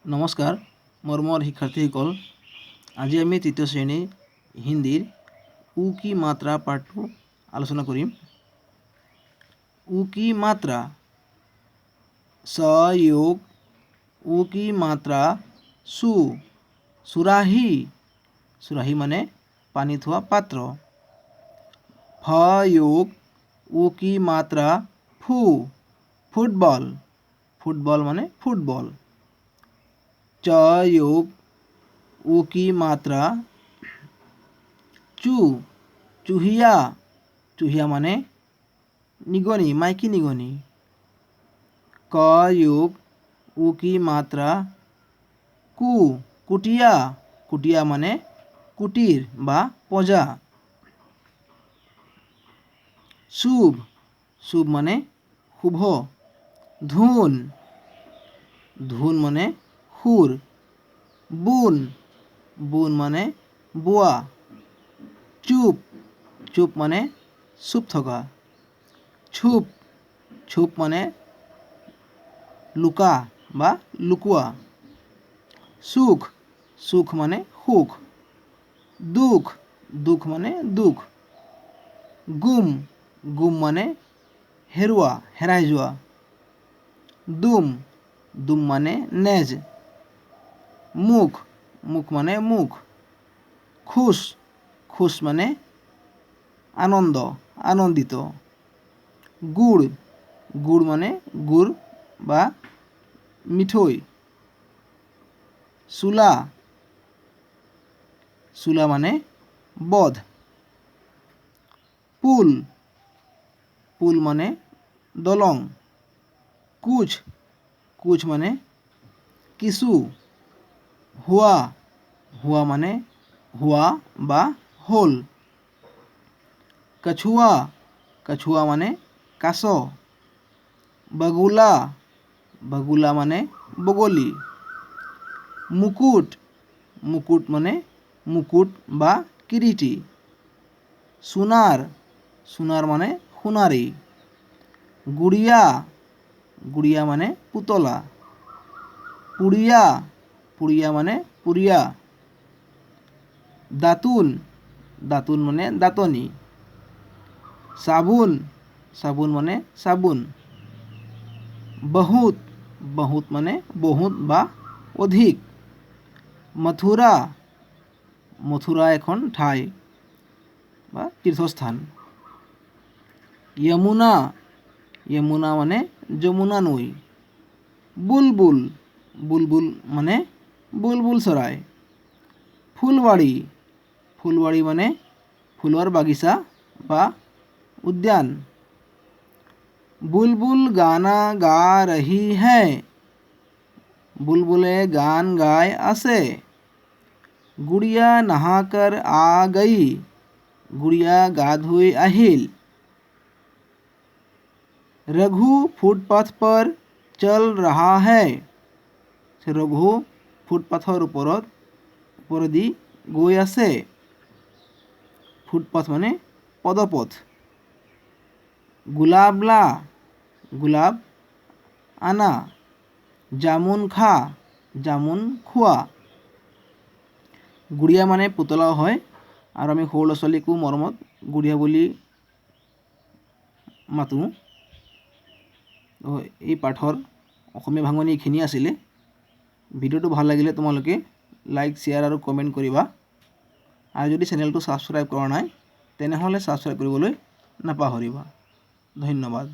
নমস্কাৰ মৰমৰ শিক্ষাৰ্থীসকল, আজি আমি তৃতীয় শ্ৰেণীৰ হিন্দীৰ উ কি মাত্ৰা পাঠটো আলোচনা কৰিম। উ কি মাত্ৰা সयोग, উ কি মাত্ৰা সু, সুৰাহী, সুৰাহী মানে পানী থোৱা পাত্ৰ। ফयोग, উ কি মাত্ৰা ফু, ফুটবল, ফুটবল মানে ফুটবল। चयोग, उ की मात्रा चू, चूहिया, चूहिया माने निगनी, माइकी निगनी। कयोग, उ की मात्रा कु, कुटिया, कुटिया माने कुटीर बा पजा। शुभ, शुभ माने शुभ। धुन, धुन माने সুর। বুন, বুন মানে বোৱা। চুপ, চুপ মানে চুপ থকা। ছুপ, ছুপ মানে লুকা বা লুকোৱা। সুখ, সুখ মানে সুখ। দুখ, দুখ মানে দুখ। গুম, গুম মানে হেৰুৱা, হেৰাই যোৱা। দুম, দুম মানে নেজ। মুখ, মুখ মানে মুখ। খুশ, খুশ মানে আনন্দ, আনন্দিত। গুড়, গুড় মানে গুড় বা মিঠৈ। চুলা, চুলা মানে বধ। পুল, পুল মানে দলং। কুচ, কুচ মানে কিছু। হুয়া, হুয়া মানে হুয়া বা হল। কছুয়া, কছুয়া মানে কাছ। বগুলা, বগুলা মানে বগলী। মুকুট, মুকুট মানে মুকুট বা কিৰীটি। সোণাৰ, সোণাৰ মানে সোণাৰী। গুড়িয়া, গুড়িয়া মানে পুতলা। পুড়িয়া, পুড়িয়া মানে পুৰিয়া। দাতুন, দাতুন মানে দাঁতনি। চাবোন, চাবোন মানে চাবোন। বহুত, বহুত মানে বহুত বা অধিক। মথুৰা, মথুৰা এখন ঠাই বা তীৰ্থস্থান। যমুনা, যমুনা মানে যমুনা নৈ। বুলবুল, বুলবুল মানে বুলবুল চৰাই। ফুলবাড়ী, ফুলবাড়ী মানে ফুলৰ বাগিচা বা উদ্যান। বুলবুল গানা গা ৰহি है, বুলবুলে গান গাই আছে। গুড়িয়া নহাকৰ আ গई, গুড়িয়া গা ধুই আহিল। रघु फुटपाथ पर चल रहा है, रघु फुटपाथर ওপৰেদি গৈ আছে। ফুটপাথ মানে পদপথ। গুলাব লা, গুলাব আনা। জামুন খা, জামুন খোৱা। গুড়িয়া মানে পুতলাও হয়, আৰু আমি সৰু ল'ৰা ছোৱালীকো মৰমত গুড়িয়া বুলি মাতোঁ। এই পাঠৰ অসমীয়া ভাঙনি এইখিনি আছিলে। ভিডিঅ'টো ভাল লাগিলে তোমালোকে লাইক, শ্বেয়াৰ আৰু কমেণ্ট কৰিবা। আৰু যদি চেনেলটো ছাবস্ক্ৰাইব কৰা নাই তেনেহ'লে ছাবস্ক্ৰাইব কৰিবলৈ নাপাহৰিবা। ধন্যবাদ।